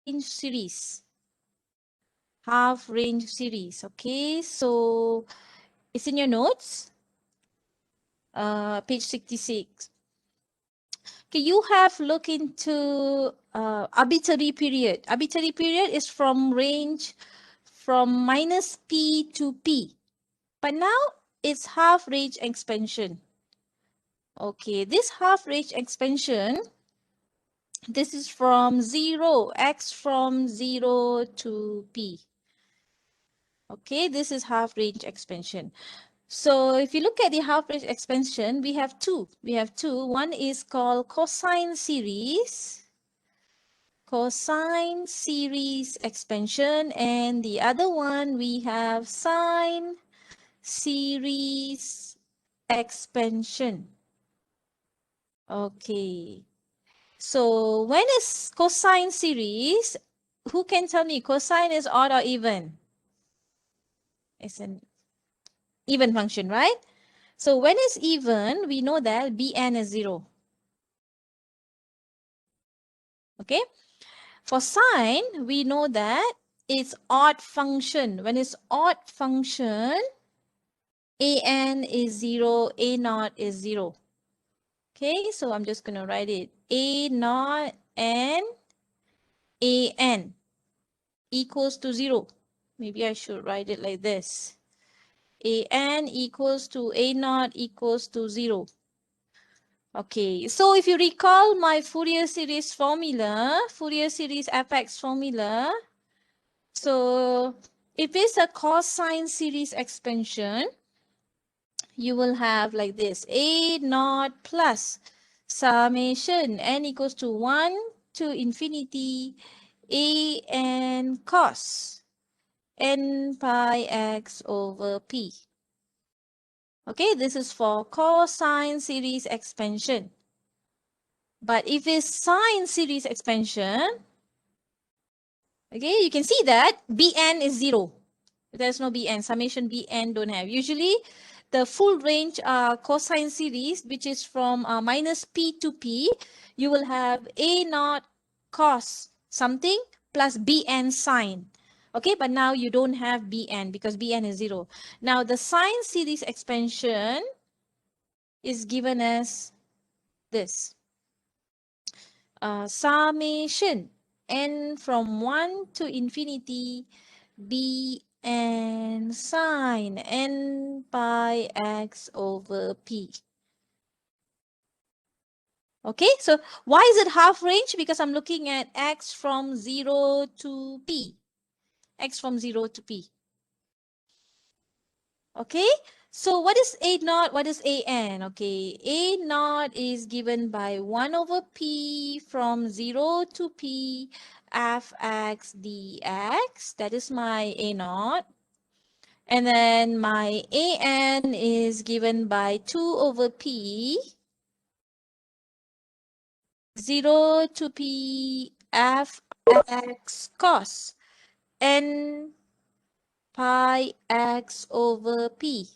range series. Half range series. Okay, so it's in your notes. Page 66. Okay, you have looked into arbitrary period. Arbitrary period is from range from minus p to p. But now it's half range expansion. Okay, this half range expansion, this is from 0, x from 0 to p. Okay, this is half range expansion. So if you look at the half range expansion, we have two. One is called cosine series expansion, and the other one we have sine series expansion. Okay. So when is cosine series? Who can tell me cosine is odd or even? It's an even function, right? So when it's even, we know that Bn is 0. Okay. For sine, we know that it's odd function. When it's odd function, An is 0, A0 is 0. Okay, so I'm just going to write it. A0 and An equals to 0. Maybe I should write it like this. An equals to A0 equals to 0. Okay, so if you recall my Fourier series formula, Fourier series fx formula, so if it's a cosine series expansion, you will have like this, A0 plus summation n equals to 1 to infinity An cos n pi x over p. Okay, this is for cosine series expansion. But if it's sine series expansion, okay, you can see that Bn is 0. There's no Bn, summation Bn don't have. Usually, the full range cosine series, which is from minus p to p, you will have A0 cos something plus Bn sine. Okay, but now you don't have Bn because Bn is 0. Now, the sine series expansion is given as this. Summation n from 1 to infinity Bn sine n pi x over p. Okay, so why is it half range? Because I'm looking at x from 0 to p. X from 0 to p. Okay, so what is A0? What is An? Okay, A0 is given by 1 over p from 0 to p fx dx. That is my A0. And then my An is given by 2 over p 0 to p fx cos n pi x over p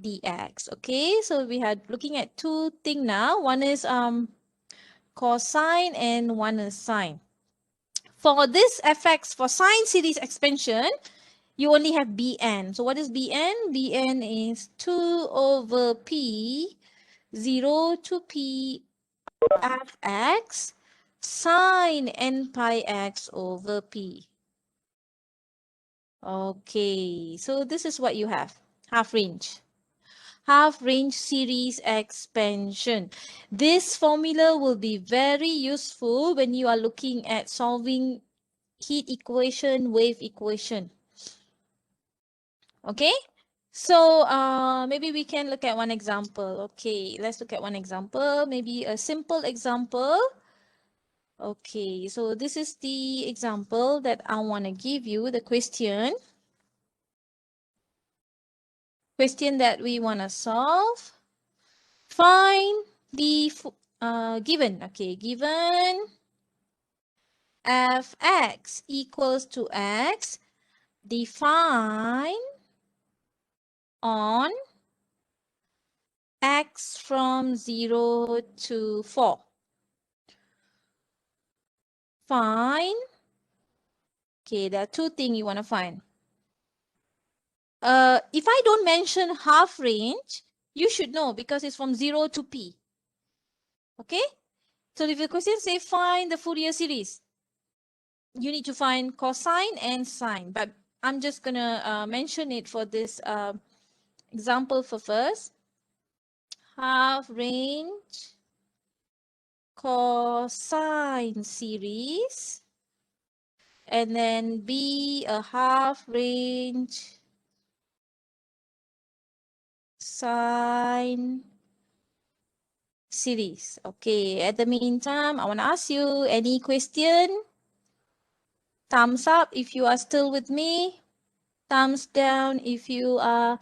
dx. Okay, so we are looking at two things now. One is cosine and one is sine. For this fx, for sine series expansion, you only have Bn. So what is Bn? Bn is 2 over p 0 to p fx sine n pi x over p. Okay, so this is what you have, half range. Half range series expansion. This formula will be very useful when you are looking at solving heat equation, wave equation. Okay, so maybe we can look at one example. Okay, let's look at one example, maybe a simple example. Okay, so this is the example that I want to give you, the question that we want to solve. Find the given, okay, given fx equals to x, define on x from 0 to 4. Find Okay, there are two things you want to find. If I don't mention half range, you should know because it's from 0 to p. Okay? So if the question say find the Fourier series, you need to find cosine and sine. But I'm just going to mention it for this example for first. Half range cosine series. And then B, a half range sine series. Okay, at the meantime, I want to ask you any question? Thumbs up if you are still with me. Thumbs down if you are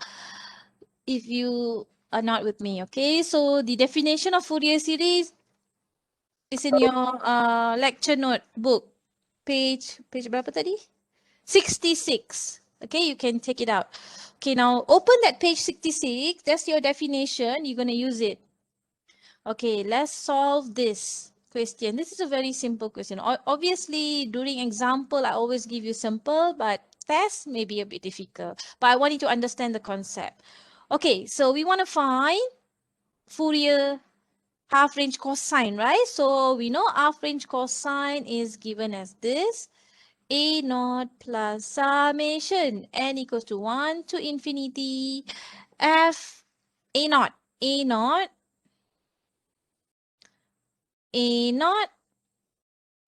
not with me. Okay, so the definition of Fourier series is in your lecture notebook. Page berapa tadi? 66. Okay, you can take it out. Okay, now open that page 66. That's your definition. You're going to use it. Okay, let's solve this question. This is a very simple question. Obviously, during example, I always give you simple, but test may be a bit difficult. But I want you to understand the concept. Okay, so we want to find Fourier half-range cosine, right? So we know half-range cosine is given as this. A naught plus summation n equals to 1 to infinity f a naught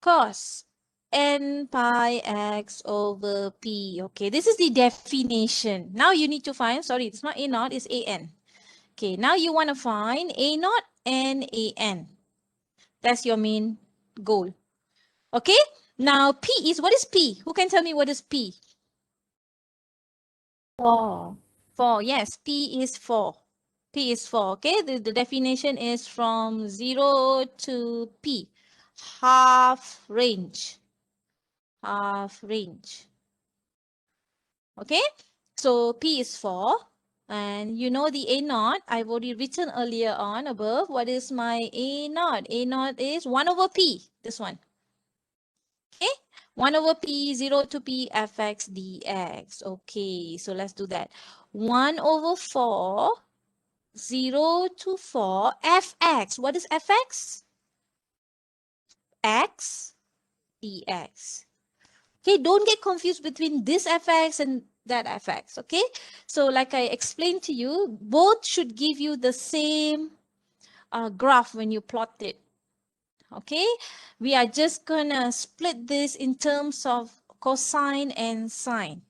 cos n pi x over p. Okay, this is the definition. Now you need to find, sorry, it's not a naught, it's a n. Okay, now you want to find a naught and a n. That's your main goal. Okay, now p is, what is p? Who can tell me what is p? 4. 4, yes, P is 4. P is 4, okay? The definition is from 0 to P. Half range. Half range. Okay? So P is 4. And you know the A naught, I've already written earlier on above. What is my A naught? A naught is 1 over P. This one. Okay? 1 over P, 0 to P, fx dx. Okay, so let's do that. 1 over 4, 0 to 4, fx. What is fx? X dx. Okay, don't get confused between this fx and that fx, okay? So like I explained to you, both should give you the same graph when you plot it. Okay, we are just gonna split this in terms of cosine and sine.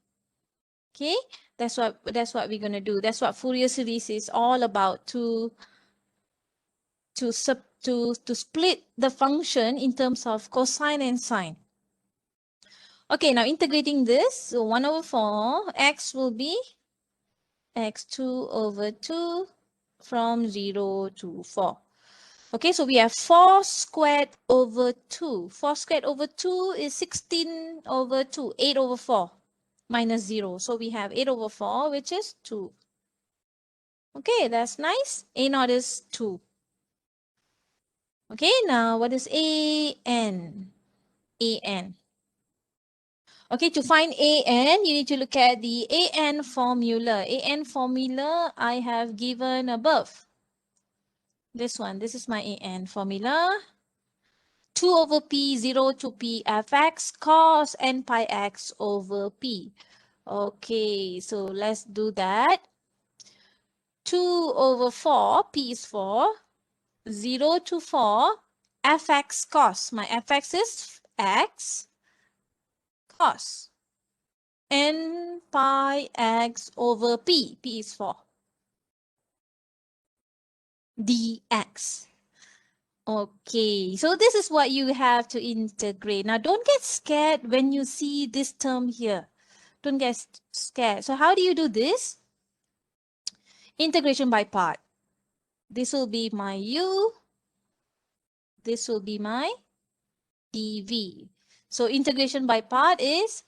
Okay, that's what we're gonna do. That's what Fourier series is all about, to split the function in terms of cosine and sine. Okay, now integrating this, so 1 over 4, x will be x2 over 2 from 0 to 4. Okay, so we have 4 squared over 2. 4 squared over 2 is 16 over 2, 8 over 4 minus 0. So we have 8 over 4, which is 2. Okay, that's nice. A naught is 2. Okay, now what is AN? AN. Okay, to find AN, you need to look at the AN formula. AN formula I have given above. This one, this is my AN formula. 2 over P, 0 to P fx cos n pi x over P. Okay, so let's do that. 2 over 4, P is 4. 0 to 4, fx cos. My fx is x cos n pi x over P. P is 4. dx. Okay, so this is what you have to integrate. Now, don't get scared when you see this term here. Don't get scared. So how do you do this? Integration by part. This will be my u. This will be my dv. So integration by part is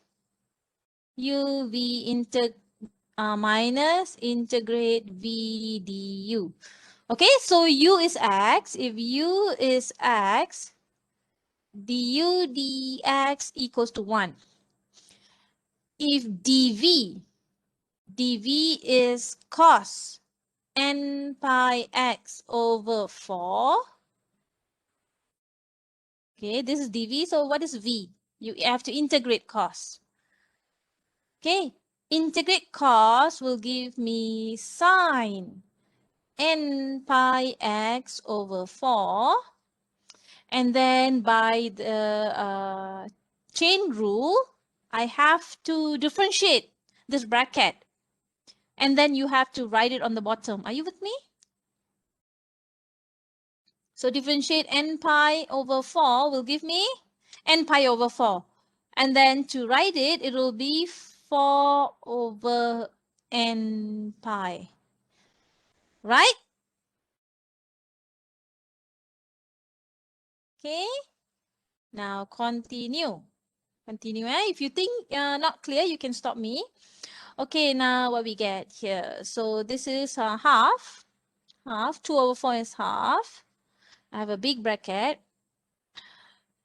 uv minus integrate v du. Okay, so u is x. If u is x, du dx equals to 1. if dv is cos n pi x over 4. Okay, this is dv. So what is v? You have to integrate cos. Okay, integrate cos will give me sine n pi x over 4. And then by the chain rule, I have to differentiate this bracket. And then you have to write it on the bottom. Are you with me? So differentiate n pi over 4 will give me n pi over 4. And then to write it, it will be 4 over n pi. Right? Okay. Now continue. Continue. If you think not clear, you can stop me. Okay, now what we get here. So this is half. 2 over 4 is half. I have a big bracket.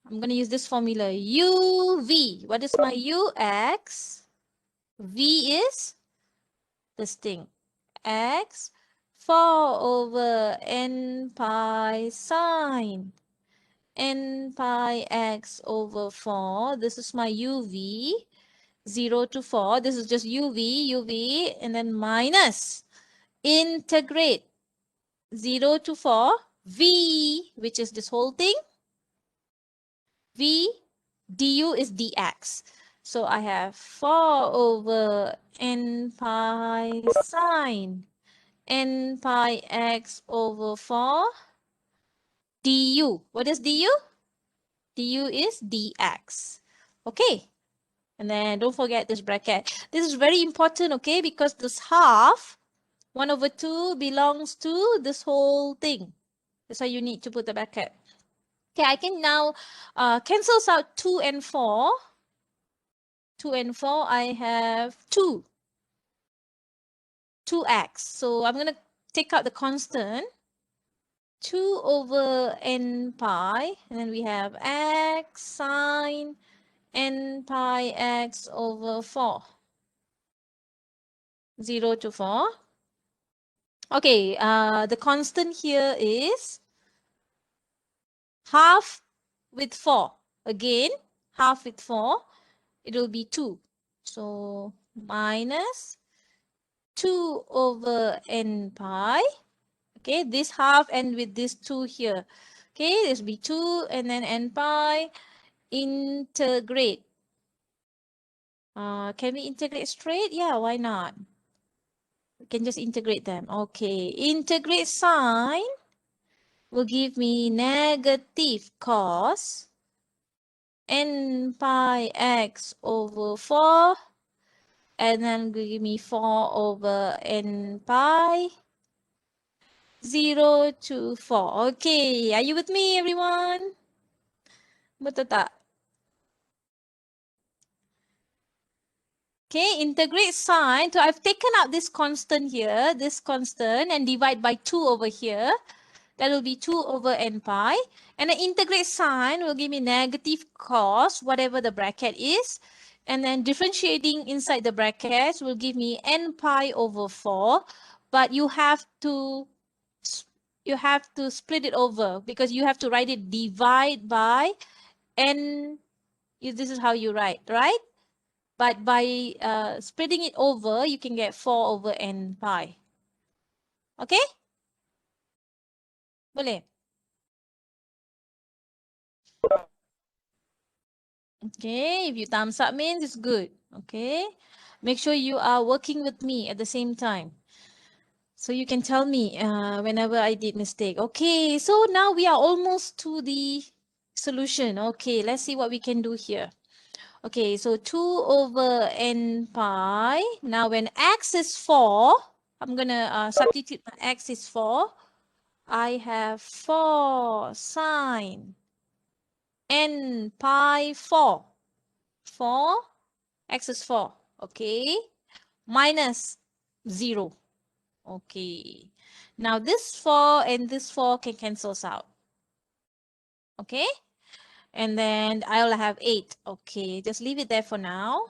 I'm going to use this formula. UV. What is my UX? V is this thing. X. 4 over n pi sine n pi x over 4. This is my UV. 0 to 4. This is just UV, and then minus. Integrate 0 to 4, V, which is this whole thing. V, du is dx. So I have 4 over n pi sine n pi x over 4 du. What is du? Du is dx. Okay. And then don't forget this bracket. This is very important, okay, because this half 1 over 2 belongs to this whole thing. That's why you need to put the bracket. Okay, I can now cancels out 2 and 4. 2 and 4, I have 2x. So I'm going to take out the constant. 2 over n pi. And then we have x sine n pi x over 4. 0 to 4. Okay, the constant here is half with 4. Again, half with 4, it will be 2. So minus 2 over n pi. Okay, this half and with this 2 here. Okay, this will be 2 and then n pi. Integrate. Can we integrate straight? Yeah, why not? We can just integrate them. Okay, integrate sine will give me negative cos n pi x over 4, and then give me 4 over n pi, 0 to 4. Okay, are you with me, everyone? Betul tak? Okay, integrate sine. So I've taken out this constant here, this constant, and divide by 2 over here. That will be 2 over n pi. And the integrate sine will give me negative cos, whatever the bracket is. And then differentiating inside the brackets will give me n pi over 4. But you have to split it over because you have to write it divide by n. This is how you write, right? But by splitting it over, you can get 4 over n pi. Okay? Boleh? Okay, if you thumbs up means it's good. Okay, make sure you are working with me at the same time. So you can tell me whenever I did mistake. Okay, so now we are almost to the solution. Okay, let's see what we can do here. Okay, so 2 over n pi. Now when x is 4, I'm going to substitute my x is 4. I have 4 sine n pi 4. 4, x is 4, okay, minus 0, okay. Now this 4 and this 4 can cancel out, okay, and then I'll have 8, okay, just leave it there for now.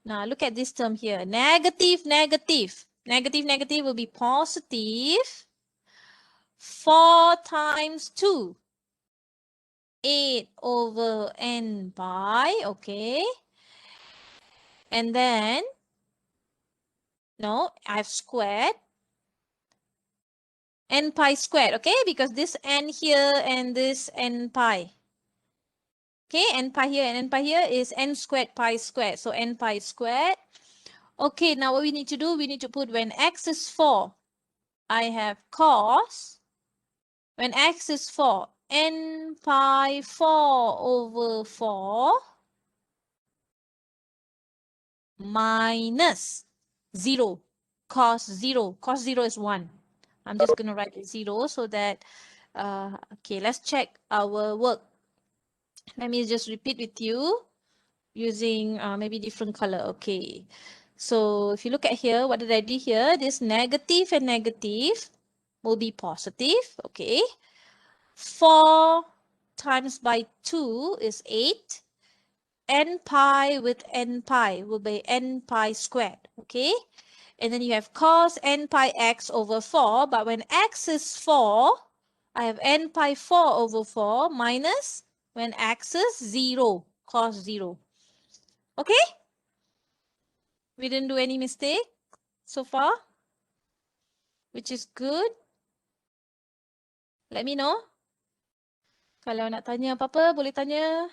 Now look at this term here. Negative, negative. Negative, negative will be positive. 4 times 2. 8 over n pi. Okay. And then, no, I've squared. N pi squared. Okay. Because this n here and this n pi. Okay. N pi here and n pi here is n squared pi squared. So n pi squared. Okay, now what we need to do, we need to put when x is 4, I have cos. When x is 4, n pi 4 over 4 minus 0, cos 0. Cos 0 is 1. I'm just going to write 0 so that, okay, let's check our work. Let me just repeat with you using maybe different color. Okay. So if you look at here, what did I do here? This negative and negative will be positive. Okay. 4 times by 2 is 8. N pi with n pi will be n pi squared. Okay. And then you have cos n pi x over 4. But when x is 4, I have n pi 4 over 4 minus when x is 0, cos 0. Okay? We didn't do any mistake so far, which is good. Let me know. Kalau nak tanya apa-apa, boleh tanya.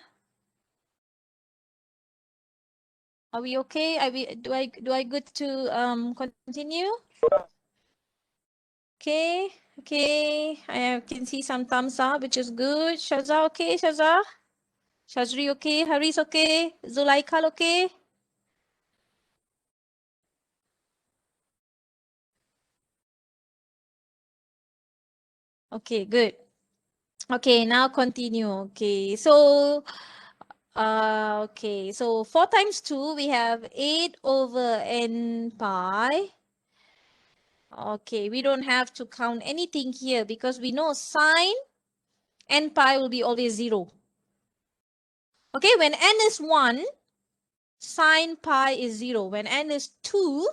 Are we okay? Do I good to continue? Okay. Okay. I can see some thumbs up, which is good. Shaza, okay? Shaza? Shazri, okay? Haris, okay? Zulaikal, okay? Okay, good. Okay, now continue. Okay, so okay, so 4 times 2, we have 8 over n pi. Okay, we don't have to count anything here because we know sine n pi will be always 0. Okay, when n is 1, sine pi is 0. When n is 2,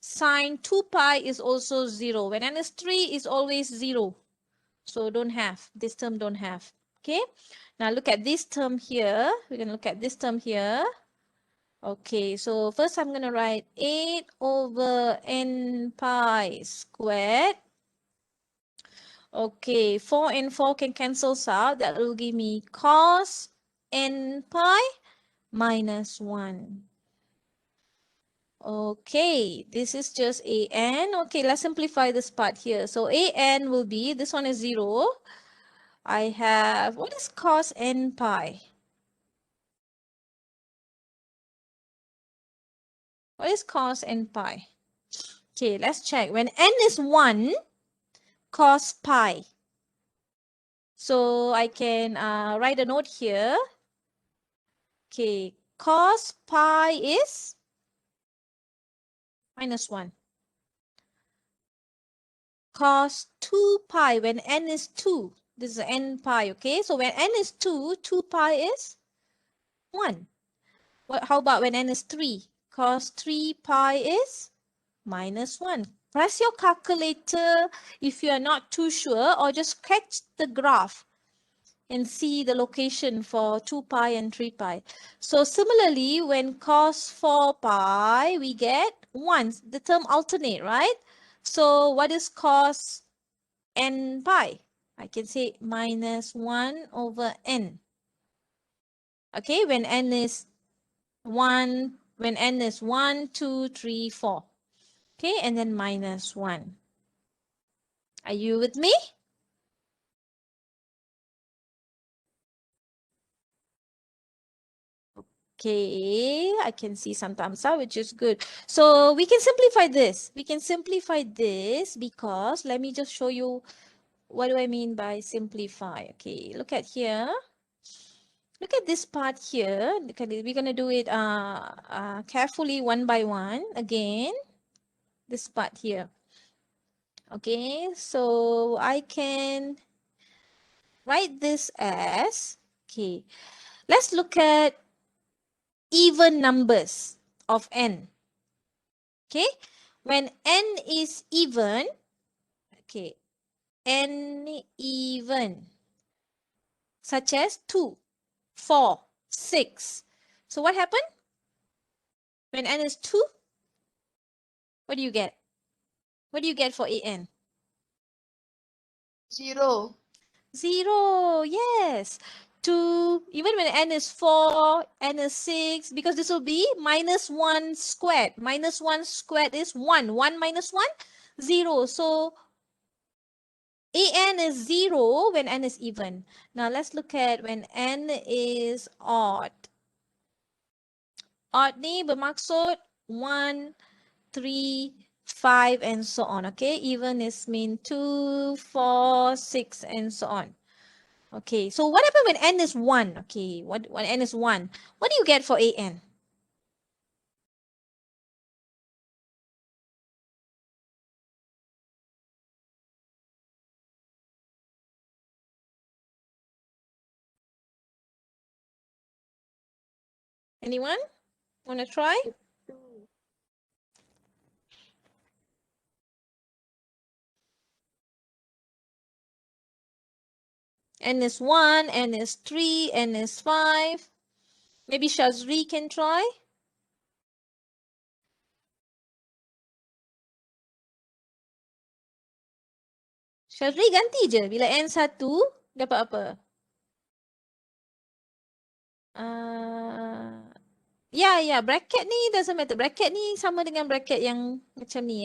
sine 2 pi is also 0. When n is 3, is always 0. So don't have. This term don't have. Okay. Now look at this term here. We're going to look at this term here. Okay. So first I'm going to write 8 over n pi squared. Okay. 4 and 4 can cancel out. That will give me cos n pi minus 1. Okay, this is just an. Okay, let's simplify this part here. So an will be, this one is 0. I have, what is cos n pi? What is cos n pi? Okay, let's check. When n is 1, cos pi. So I can write a note here. Okay, cos pi is minus 1. Cos 2 pi when n is 2. This is n pi, okay? So when n is 2, 2 pi is 1. How about when n is 3? Cos 3 pi is minus 1. Press your calculator if you are not too sure, or just sketch the graph and see the location for 2 pi and 3 pi. So similarly, when cos 4 pi, we get 1. The term alternate, right? So what is cos n pi? I can say minus 1 over n. Okay, when n is 1, when n is 1, 2, 3, 4. Okay, and then minus 1. Are you with me? Okay, I can see some thumbs up, which is good. So we can simplify this. We can simplify this because, let me just show you what do I mean by simplify. Okay, look at here. Look at this part here. We're going to do it carefully one by one. Again, this part here. Okay, so I can write this as, okay, let's look at even numbers. of n. Okay, when n is even, okay, n even, such as 2, 4, 6. So what happened? When n is 2, what do you get? What do you get for an? 0. 0, yes. 2, even when n is 4, n is 6, because this will be minus 1 squared. Minus 1 squared is 1. 1 minus 1, 0. So an is 0 when n is even. Now let's look at when n is odd. Odd ni bermaksud 1, 3, 5, and so on. Okay, even is mean 2, 4, 6, and so on. Okay, so what happens when n is 1? Okay, when n is 1? What do you get for an? Anyone want to try? N is 1, n is 3, n is 5. Maybe Shazri can try. Shazri ganti je. Bila n 1, dapat apa? Ya, bracket ni doesn't matter. Bracket ni sama dengan bracket yang macam ni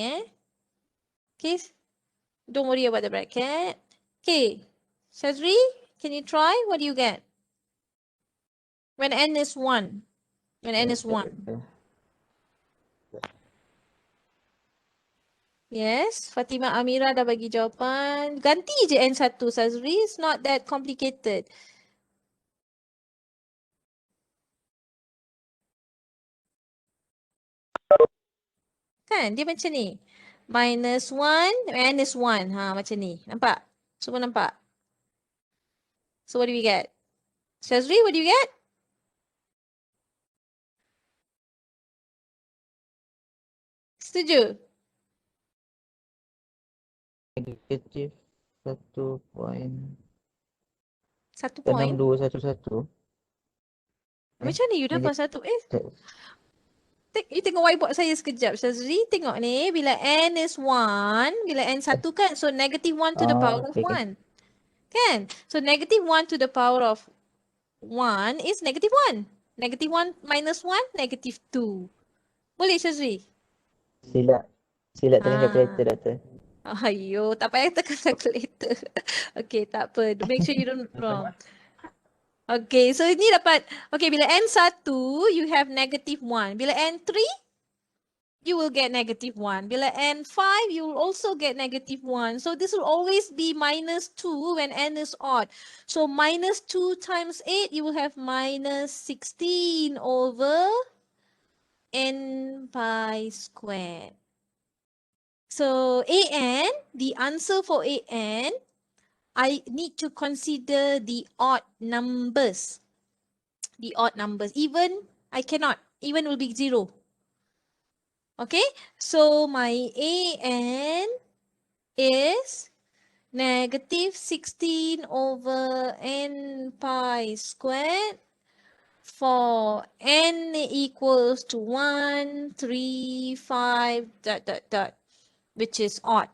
Okay, don't worry about the bracket. Okay, Shazri, can you try? What do you get? When n is 1. When n is 1. Yes, Fatimah Amira dah bagi jawapan. Ganti je N1, Shazri. It's not that complicated. Kan? Dia macam ni. Minus 1, n is 1. Ha, macam ni. Nampak? Semua nampak? So what do we get? Shazri, what do you get? Setuju? Negatif 1 point. 1.6211. Macam ni you dapat satu? You tengok whiteboard saya sekejap, Shazri. Tengok ni. Bila n is 1, bila n 1 kan? So negative 1 to the power of 1. Kan? So negative 1 to the power of 1 is negative 1. Negative 1 minus 1, negative 2. Boleh, Shazri? Silap tekan calculator, Doktor. Ayo, tak payah tekan calculator. Okay, tak apa. Make sure you don't wrong. Okay, so ini dapat, okay, bila N1, you have negative 1. Bila N3, you will get negative 1. Bila N5, you will also get negative 1. So this will always be minus 2 when N is odd. So minus 2 times 8, you will have minus 16 over N pi squared. So an, the answer for an, I need to consider the odd numbers. The odd numbers. Even, I cannot. Even will be 0. Okay, so my an is negative 16 over n pi squared for n equals to 1, 3, 5, ... which is odd.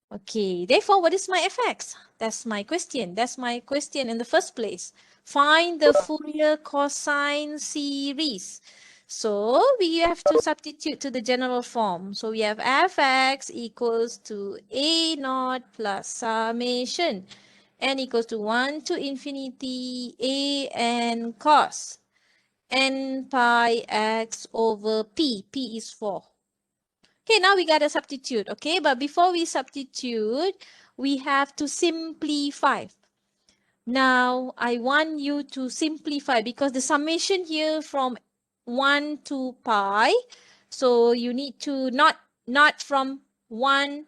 Okay, therefore, what is my fx? That's my question. That's my question in the first place. Find the Fourier cosine series. So we have to substitute to the general form. So we have fx equals to a naught plus summation n equals to 1 to infinity a n cos n pi x over p. P is 4. Okay, now we got to substitute, okay? But before we substitute, we have to simplify. Now, I want you to simplify because the summation here from 1 to pi, so you need to not from 1.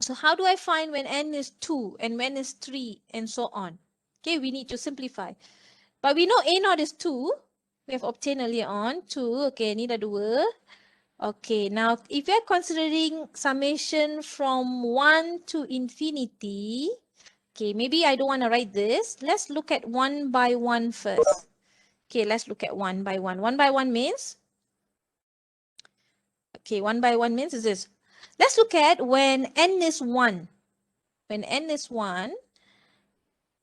So how do I find when n is 2 and when is 3 and so on? Okay, we need to simplify. But we know A naught is 2. We have obtained earlier on 2. Okay, ni dah 2. Okay, now if we are considering summation from 1 to infinity, okay, maybe I don't want to write this. Let's look at 1 by 1 first. Okay, let's look at 1 by 1. 1 by 1 means, okay, 1 by 1 means is this. Let's look at when n is 1. When n is 1,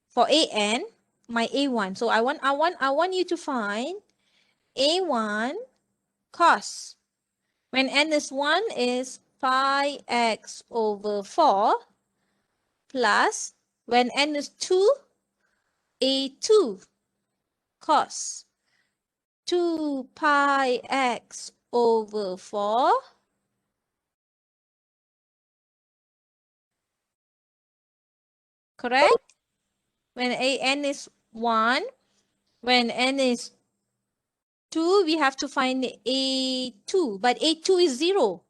for an, my a1. So I want you to find a1 cos. When n is 1 is pi x over 4 plus when n is 2, a2 cos 2 pi x over 4 correct? When n is 1, when n is 2, we have to find a2, but a2 is 0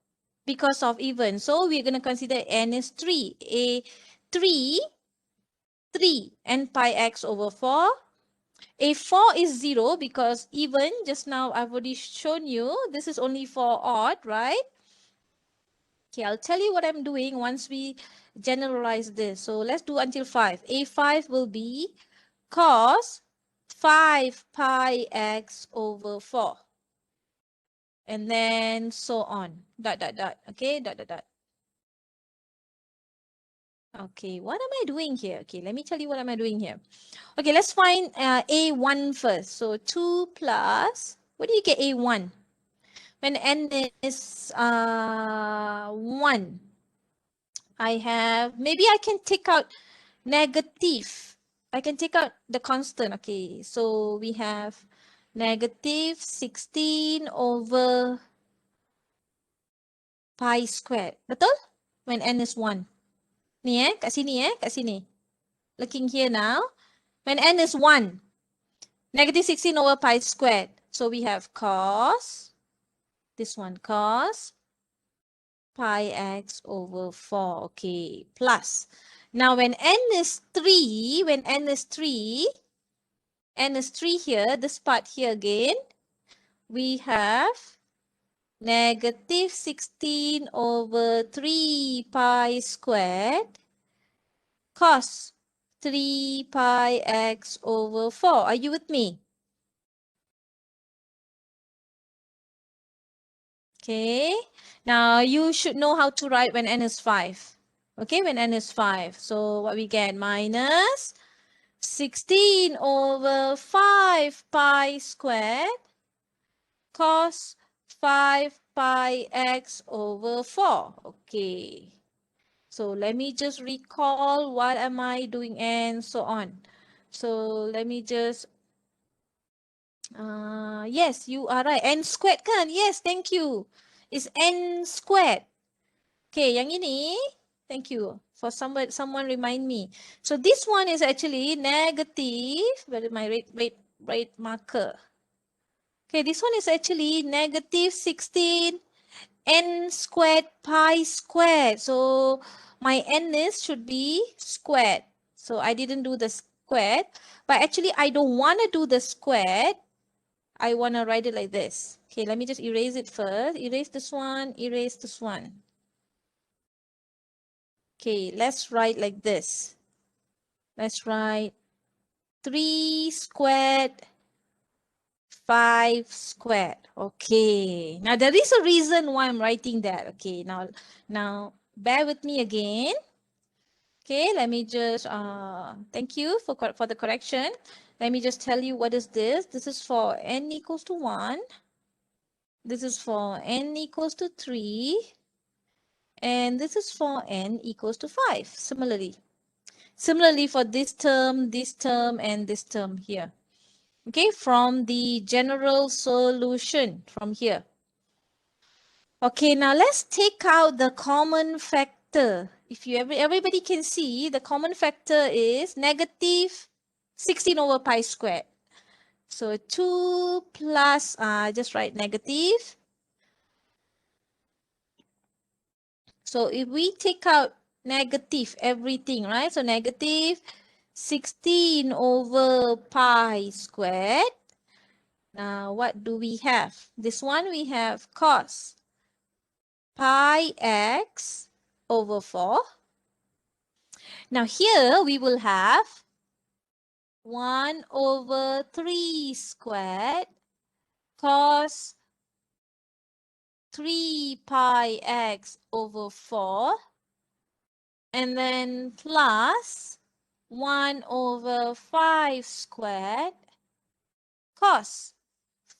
because of even. So we're going to consider n is 3. A3, 3, n pi x over 4. A4 is 0 because even, just now I've already shown you, this is only for odd, right? Okay, I'll tell you what I'm doing once we generalize this. So let's do until 5. A5 will be cos 5 pi x over 4. And then so on. Dot, dot, dot. Okay, dot, dot, dot. Okay, what am I doing here? Okay, let me tell you what am I doing here. Okay, let's find A1 first. So 2 plus, what do you get A1? When n is 1, I have, maybe I can take out negative. I can take out the constant. Okay, so we have negative 16 over pi squared. Betul? When n is 1. Ni kat sini kat sini. Looking here now. When n is 1, negative 16 over pi squared. So we have cos, this one cos pi x over 4. Okay, plus. Now when n is 3, n is 3 here, this part here again, we have negative 16 over 3 pi squared cos 3 pi x over 4. Are you with me? Okay. Now you should know how to write when n is 5. Okay, when n is 5. So what we get? Minus 16 over 5 pi squared cos 5 pi x over 4. Okay. So let me just recall what am I doing and so on. So let me just, yes, you are right. N squared kan? Yes, thank you. It's n squared. Okay, yang ini, thank you for someone remind me. So this one is actually negative, where is my red marker? Okay, this one is actually negative 16 n squared pi squared. So my n is should be squared. So I didn't do the squared, but actually I don't want to do the squared. I want to write it like this. Okay, let me just erase it first. Erase this one, erase this one. Okay, let's write like this. Let's write 3 squared, 5 squared. Okay, now there is a reason why I'm writing that. Okay, now bear with me again. Okay, let me just, thank you for the correction. Let me just tell you what is this. This is for n equals to 1. This is for n equals to 3. And this is for n equals to 5, similarly. Similarly for this term, and this term here. Okay, from the general solution from here. Okay, now let's take out the common factor. If you everybody can see, the common factor is negative 16 over pi squared. So 2 plus, just write negative. So if we take out negative everything, right? So negative 16 over pi squared. Now, what do we have? This one we have cos pi x over 4. Now, here we will have 1 over 3 squared cos 3 pi x over 4, and then plus 1 over 5 squared cos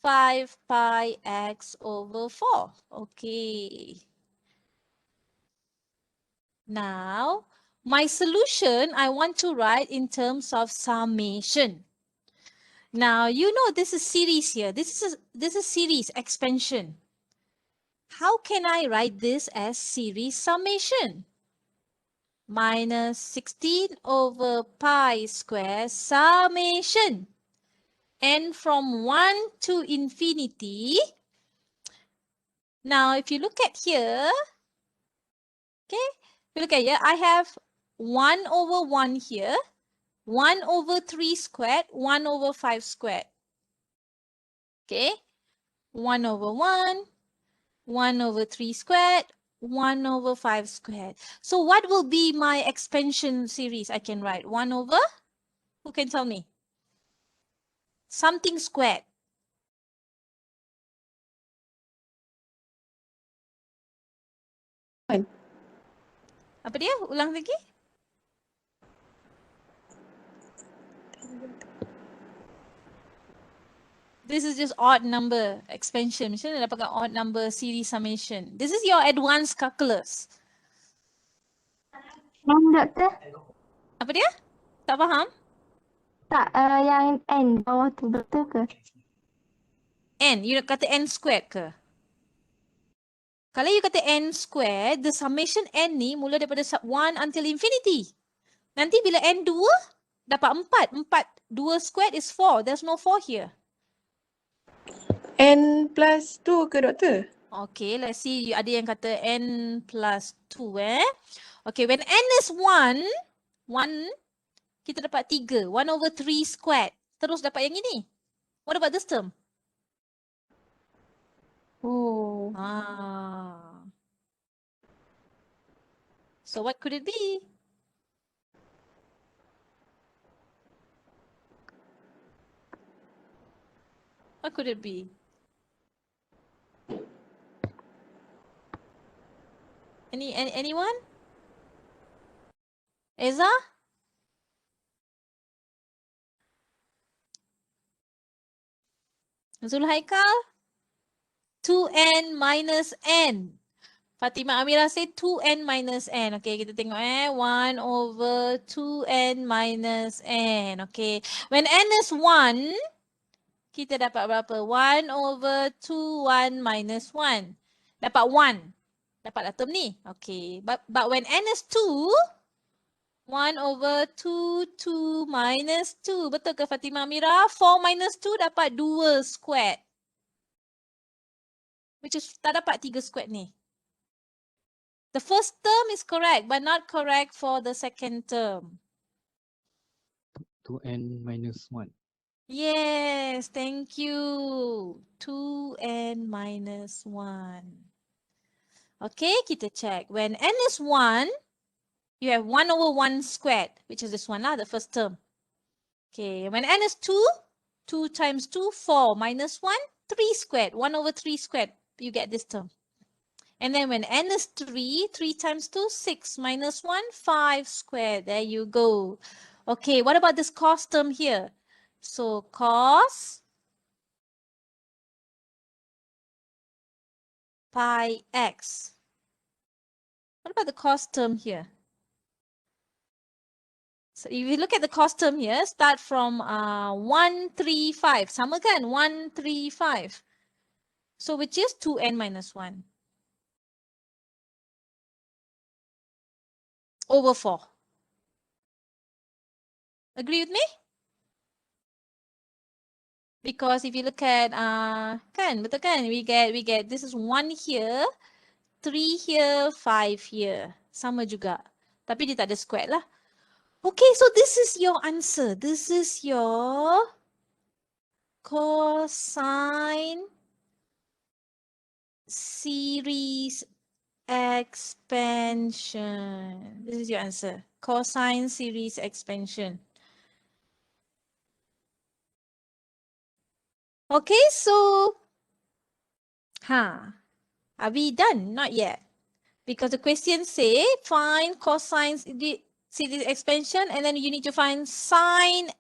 5 pi x over 4. Okay. Now, my solution I want to write in terms of summation. Now, you know this is series here. This is series expansion. How can I write this as series summation? Minus 16 over pi square summation. And from 1 to infinity. Now, if you look at here, okay, if you look at here, I have 1 over 1 here, 1 over 3 squared, 1 over 5 squared. Okay, 1 over 1, 1 over 3 squared, 1 over 5 squared. So what will be my expansion series? I can write 1 over, who can tell me? Something squared. Apa dia? Ulang lagi. This is just odd number expansion. Macam mana dapatkan odd number series summation? This is your advanced calculus. Doktor? Apa dia? Tak faham? Tak, yang N bawah tu betul ke? N. You nak kata N squared ke? Kalau you kata N squared, the summation N ni mula daripada 1 until infinity. Nanti bila N 2, dapat 4. 2 squared is 4. There's no 4 here. N plus 2 ke doktor? Okay, let's see. Ada yang kata N plus 2 Okay, when N is 1, kita dapat 3. 1 over 3 squared. Terus dapat yang ini. What about this term? Oh. So what could it be? What could it be? Anyone? Eza? Zulhaikal? 2n minus n. Fatimah Amira say 2n minus n. Okay, kita tengok 1 over 2n minus n. Okay, when n is 1, kita dapat berapa? 1 over 2, 1 minus 1. Dapat 1. Dapatlah term ni. Okay, but when n is 2, 1 over 2, 2 minus 2. Betul ke Fatimah Amira? 4 minus 2 dapat 2 squared. Which is tak dapat 3 squared ni. The first term is correct, but not correct for the second term. 2n minus 1. Yes, thank you. 2n minus 1. Okay, kita check. When n is 1, you have 1 over 1 squared, which is this one, the first term. Okay, when n is 2, 2 times 2, 4 minus 1, 3 squared. 1 over 3 squared, you get this term. And then when n is 3, 3 times 2, 6 minus 1, 5 squared. There you go. Okay, what about this cos term here? So cos pi x. What about the cos term here? So if you look at the cos term here, start from 135. Sama kan? 135. So which is 2n minus 1. Over 4. Agree with me? Because if you look at kan, betul kan? We get this is 1 here, 3 here, 5 here. Sama juga. Tapi dia tak ada square lah. Okay, so this is your answer. This is your cosine series expansion. This is your answer. Cosine series expansion. Okay, so, are we done? Not yet. Because the question say find cosine series expansion and then you need to find sine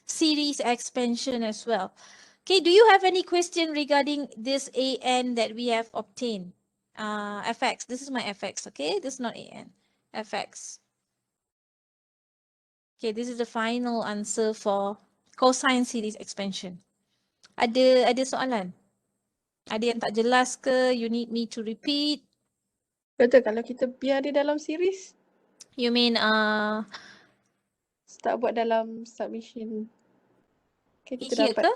series expansion as well. Okay, do you have any question regarding this an that we have obtained? Fx, this is my fx, okay? This is not an, fx. Okay, this is the final answer for cosine series expansion. Ada soalan? Ada yang tak jelas ke? You need me to repeat? Betul, kalau kita biar dia dalam series, You mean start buat dalam submission. Okay, kita here dapat. ke?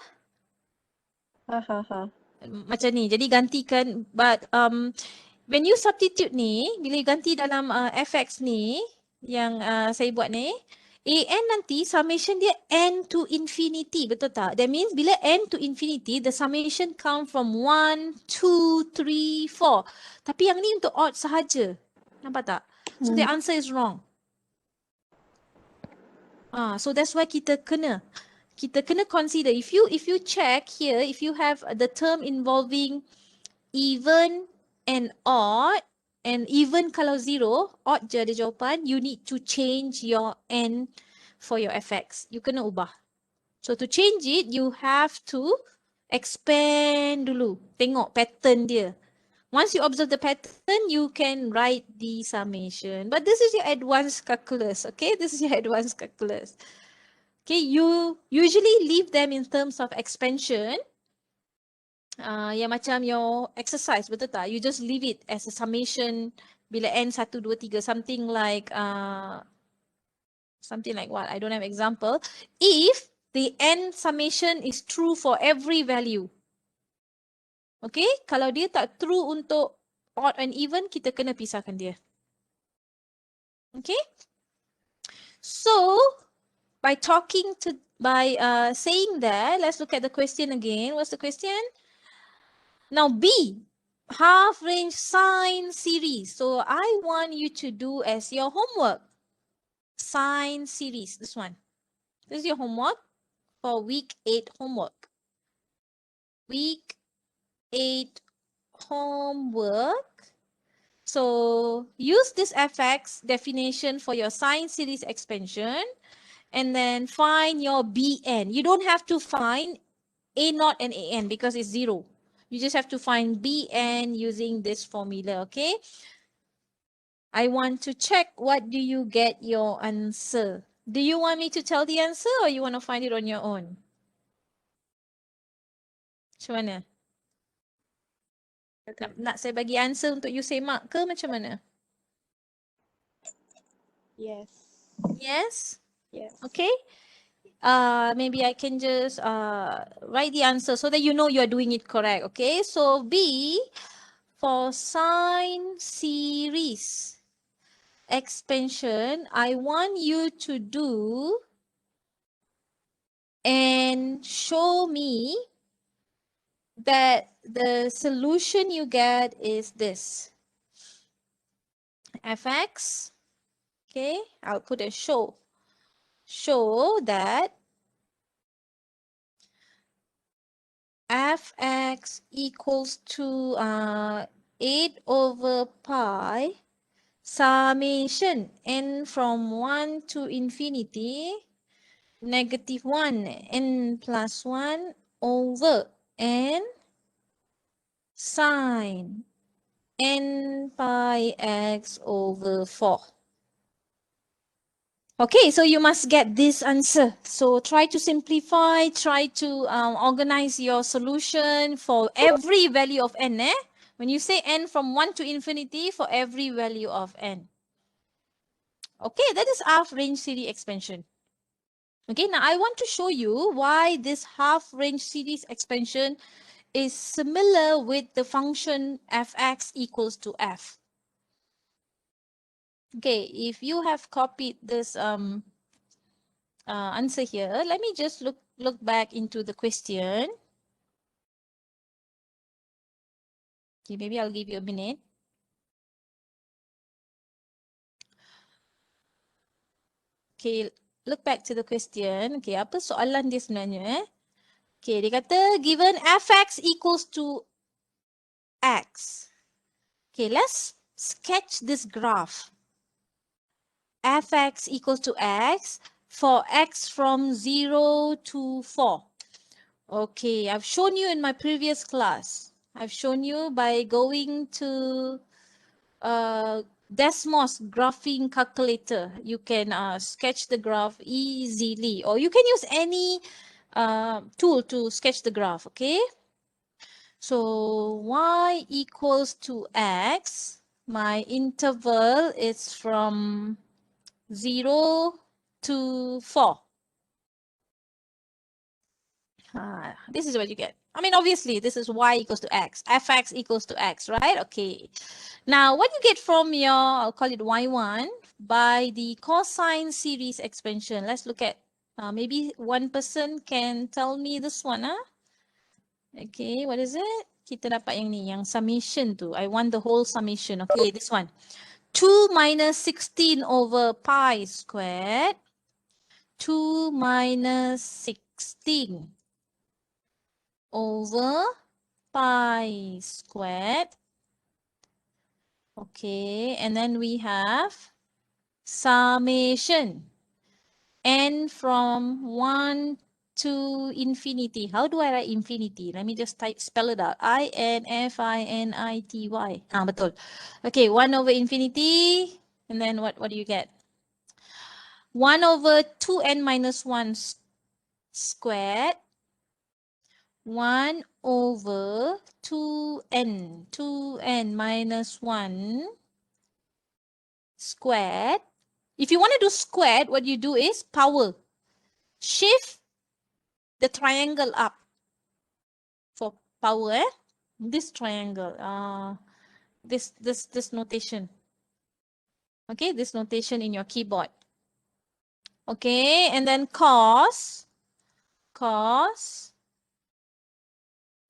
Macam ni. Jadi gantikan, but when you substitute ni, bila you ganti dalam fx ni, yang saya buat ni, an nanti summation dia n to infinity, betul tak? That means bila n to infinity, the summation come from 1, 2, 3, 4. Tapi yang ni untuk odd sahaja. Nampak tak? So the answer is wrong. So that's why kita kena consider, if you check here, if you have the term involving even and odd, and even kalau zero, odd je ada jawapan, you need to change your n for your fx. You kena ubah. So to change it, you have to expand dulu. Tengok pattern dia. Once you observe the pattern, you can write the summation. But this is your advanced calculus, okay? This is your advanced calculus. Okay, you usually leave them in terms of expansion. Yang macam your exercise, betul tak? You just leave it as a summation bila n 1, 2, 3, something like what? I don't have example. If the n summation is true for every value. Okay, kalau dia tak true untuk odd and even, kita kena pisahkan dia. Okay? So, by saying that, let's look at the question again. What's the question? Now B, half range sine series. So I want you to do as your homework. Sine series, this one. This is your homework for week 8 homework. Week 8 homework. So use this fx definition for your sine series expansion and then find your bn. You don't have to find a0 and an because it's 0. You just have to find bn using this formula, okay? I want to check what do you get your answer. Do you want me to tell the answer or you want to find it on your own? Macam mana? Nak saya bagi answer untuk you semak ke macam mana? Yes. Yes? Yes. Okay. Maybe I can just write the answer so that you know you are doing it correct. Okay. So B for sine series expansion, I want you to do and show me that the solution you get is this. Fx, okay, I'll put a show. Show that fx equals to 8 over pi summation n from 1 to infinity negative 1 n plus 1 over n sine n pi x over 4. Okay, so you must get this answer. So try to simplify, try to organize your solution for every value of n. When you say n from 1 to infinity, for every value of n. Okay, that is half range series expansion. Okay, now I want to show you why this half range series expansion is similar with the function fx equals to f. Okay, if you have copied this answer here. Let me just look back into the question. Okay, maybe I'll give you a minute. Okay, look back to the question. Okay, apa soalan dia sebenarnya? Okay, dia kata given fx equals to x. Okay, let's sketch this graph. Fx equals to x for x from 0 to 4. Okay, I've shown you in my previous class. I've shown you by going to Desmos graphing calculator. You can sketch the graph easily, or you can use any tool to sketch the graph, okay? So y equals to x. My interval is from 0 to 4. This is what you get. I mean, obviously, this is y equals to x. Fx equals to x, right? Okay. Now, what you get from your, I'll call it y1, by the cosine series expansion. Let's look at, maybe one person can tell me this one. Okay, what is it? Kita dapat yang ni, yang summation tu. I want the whole summation. Okay, this one. 2 minus 16 over pi squared. 2 minus 16 over pi squared. Okay, and then we have summation n from 1 to infinity. How do I write infinity? Let me just spell it out. I-N-F-I-N-I-T-Y. Betul. Okay, 1 over infinity. And then what do you get? 1 over 2n minus 1 squared. 1 over 2n minus 1 squared. If you want to do squared, what you do is power. Shift the triangle up for power. This triangle, this notation. Okay, this notation in your keyboard. Okay, and then cos.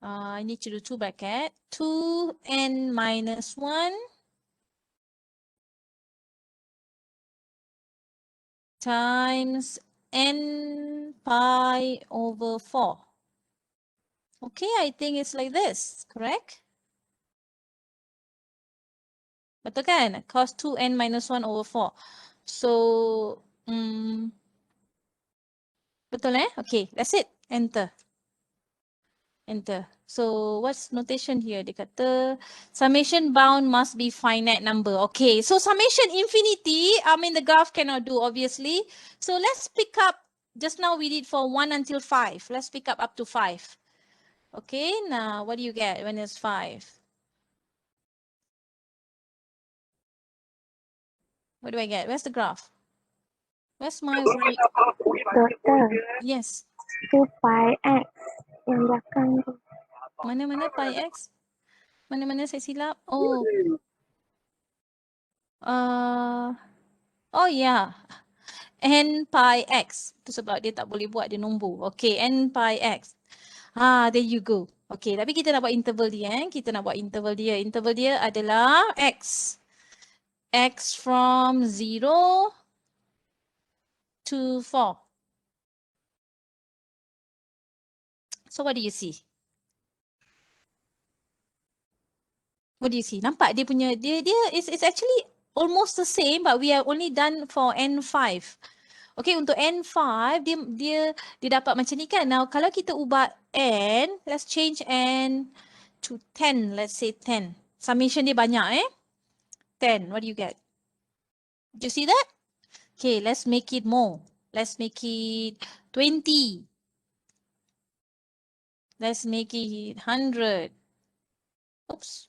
I need to do 2 bracket. 2n minus 1 times n pi over 4. Okay, I think it's like this, correct? Betul kan? Cos 2n minus 1 over 4. So, betul Okay, that's it. Enter. Enter. So, what's notation here? Dia kata, summation bound must be finite number. Okay, so summation infinity, the graph cannot do, obviously. So, let's pick up, just now we did for 1 until 5. Let's pick up to 5. Okay, now what do you get when it's 5? What do I get? Where's the graph? Where's my y? Dokter, Yes. 2 pi x yang belakang tu. Mana pi x? Mana saya silap? Oh. Oh yeah. N pi x. Itu sebab dia tak boleh buat dia nombor. Okay, n pi x. There you go. Okay, tapi kita nak buat interval dia. Kita nak buat interval dia. Interval dia adalah x. X from 0 to 4. So what do you see? What do you see? Nampak dia punya, dia it's actually almost the same, but we have only done for N5. Okay, untuk N5, dia dapat macam ni kan. Now, kalau kita ubah N, let's change N to 10. Let's say 10. Summation dia banyak 10. What do you get? Do you see that? Okay, let's make it more. Let's make it 20. Let's make it 100. Oops.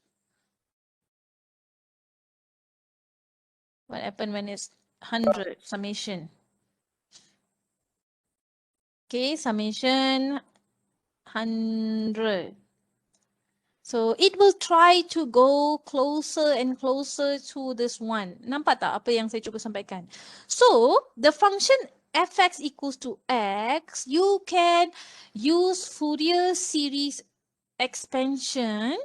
What happened when it's 100 summation? Okay, summation 100. So it will try to go closer and closer to this one. Nampak tak apa yang saya cuba sampaikan? So the function fx equals to x, you can use Fourier series expansion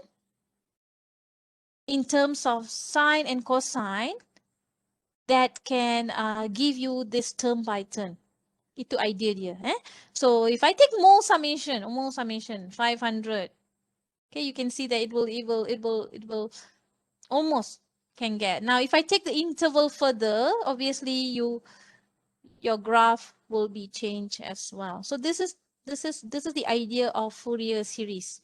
in terms of sine and cosine that can give you this term by turn. Itu idea dia. So if I take more summation 500. Okay, you can see that it will almost can get. Now if I take the interval further, obviously your graph will be changed as well. So this is the idea of Fourier series.